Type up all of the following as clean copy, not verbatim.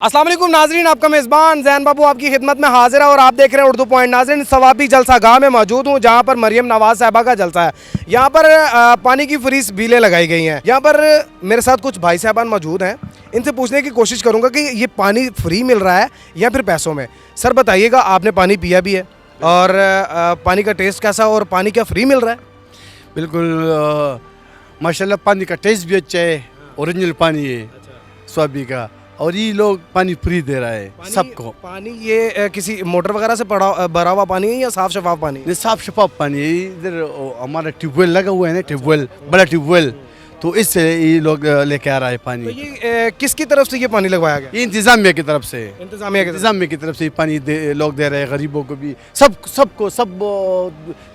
अस्सलाम वालेकुम नाजरीन, आपका मेज़बान जैन बाबू आपकी खिदमत में हाजिर है और आप देख रहे हैं उर्दू पॉइंट। नाजरीन, सवाबी जलसा गाह में मौजूद हूँ जहाँ पर मरियम नवाज साहबा का जलसा है। यहाँ पर पानी की फ्री बीलें लगाई गई हैं। यहाँ पर मेरे साथ कुछ भाई साहबान मौजूद हैं, इनसे पूछने की कोशिश करूँगा कि ये पानी फ्री मिल रहा है या फिर पैसों में। सर बताइएगा, आपने पानी पिया भी है और पानी का टेस्ट कैसा और पानी क्या फ्री मिल रहा है? बिल्कुल माशाल्लाह, पानी का टेस्ट भी अच्छा है, ओरिजिनल पानी है स्वाबी का, और ये लोग पानी फ्री दे रहा है सबको। पानी ये किसी मोटर वगैरह से भरा हुआ पानी है या साफ शफाफ पानी? ये साफ शफाफ पानी है। इधर हमारा ट्यूबवेल लगा हुआ है ना, ट्यूबवेल, बड़ा ट्यूबवेल, तो इससे ये लोग लेके आ रहा है पानी। तो ये किसकी तरफ से ये पानी लगवाया गया? ये इंतजामिया की तरफ से, इंतजामिया की तरफ से ये पानी लोग दे रहे हैं, गरीबों को भी, सबको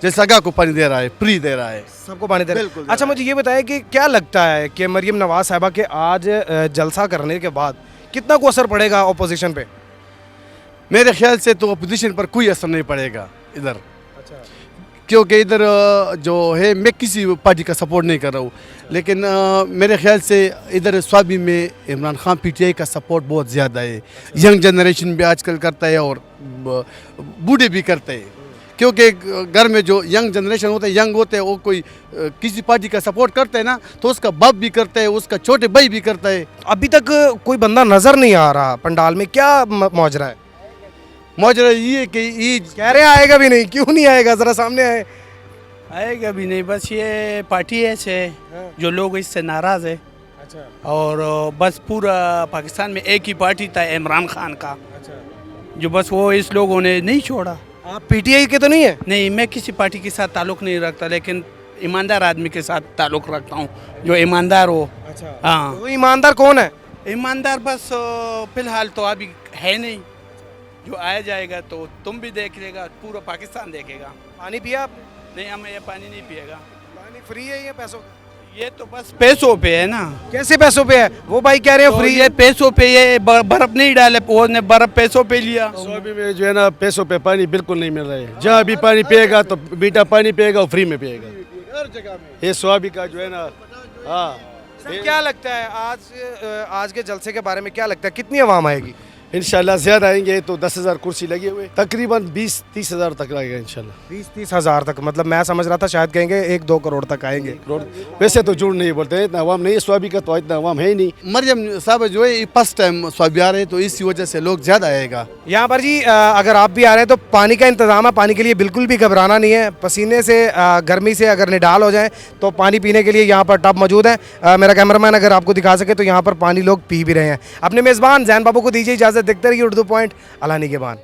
जैसा को पानी दे रहा है, फ्री दे रहा है, सबको पानी दे रहा है। अच्छा, मुझे ये बताया कि क्या लगता है कि मरियम नवाज साहबा के आज जलसा करने के बाद कितना को असर पड़ेगा अपोजिशन पे? मेरे ख्याल से तो अपोजिशन पर कोई असर नहीं पड़ेगा इधर। अच्छा। क्योंकि इधर जो है, मैं किसी पार्टी का सपोर्ट नहीं कर रहा हूँ, लेकिन मेरे ख्याल से इधर स्वाबी में इमरान खान पीटीआई का सपोर्ट बहुत ज़्यादा है। यंग जनरेशन भी आजकल करता है और बूढ़े भी करते हैं, क्योंकि घर में जो यंग जनरेशन होता है, यंग होते हैं, वो कोई किसी पार्टी का सपोर्ट करते हैं ना, तो उसका बाप भी करता है, उसका छोटे भाई भी करता है। अभी तक कोई बंदा नज़र नहीं आ रहा पंडाल में, क्या मौजरा है? मौजरा ये है कि ये कह रहे आएगा भी नहीं, क्यों नहीं आएगा? ज़रा सामने आए। आएगा भी नहीं, बस ये पार्टी ऐसे है जो लोग इससे नाराज़ है। अच्छा। और बस पूरा पाकिस्तान में एक ही पार्टी था, इमरान खान का, अच्छा। जो बस वो इस लोगों ने नहीं छोड़ा। आप पीटीआई के तो नहीं है? नहीं, मैं किसी पार्टी के साथ ताल्लुक़ नहीं रखता, लेकिन ईमानदार आदमी के साथ ताल्लुक़ रखता हूँ, जो ईमानदार हो। अच्छा। हाँ, तो ईमानदार कौन है? ईमानदार बस फ़िलहाल तो अभी है नहीं, जो आया जाएगा तो तुम भी देख लेगा, पूरा पाकिस्तान देखेगा। पानी पिया आपने? नहीं, हमें ये पानी नहीं पिएगा। पानी फ्री है या पैसों का? ये तो बस पैसों पे है ना। कैसे पैसों पे है? वो भाई कह रहे हैं तो फ्री ये पैसों पे, ये बर्फ नहीं डाले, वो ने बर्फ पैसों पे लिया। स्वाबी में जो है ना, पैसों पे पानी बिल्कुल नहीं मिल रहा है। जहाँ भी पानी पिएगा तो मीठा पानी पिएगा और फ्री में पिएगा हर जगह में। ये स्वाबी का जो है ना, हाँ। सर, क्या लगता है आज के जलसे के बारे में क्या लगता है, कितनी आवाम आएगी? इंशाल्लाह ज़्यादा आएंगे, तो 10,000 कुर्सी लगे हुए, तकरीबन 20-30 हज़ार तक लगेगा इंशाल्लाह। 20-30 हज़ार तक? मतलब मैं समझ रहा था शायद कहेंगे 1-2 करोड़ तक आएंगे। वैसे तो झूठ नहीं बोलते हैं, इतना अवाम नहीं है स्वाबी का, तो इतना अवाम है ही नहीं। मरियम साहब जो है फर्स्ट टाइम स्वाबी आ रहे हैं, तो इसी वजह से लोग ज़्यादा आएगा यहाँ पर जी। अगर आप भी आ रहे हैं तो पानी का इंतज़ाम है, पानी के लिए बिल्कुल भी घबराना नहीं है। पसीने से, गर्मी से अगर निडाल हो जाए तो पानी पीने के लिए यहाँ पर टब मौजूद है। मेरा कैमरामैन अगर आपको दिखा सके तो यहाँ पर पानी लोग पी भी रहे हैं। अपने मेज़बान जैन बाबू को दीजिए इजाज़त। देखते रहिए उर्दू पॉइंट, अला निगहबान।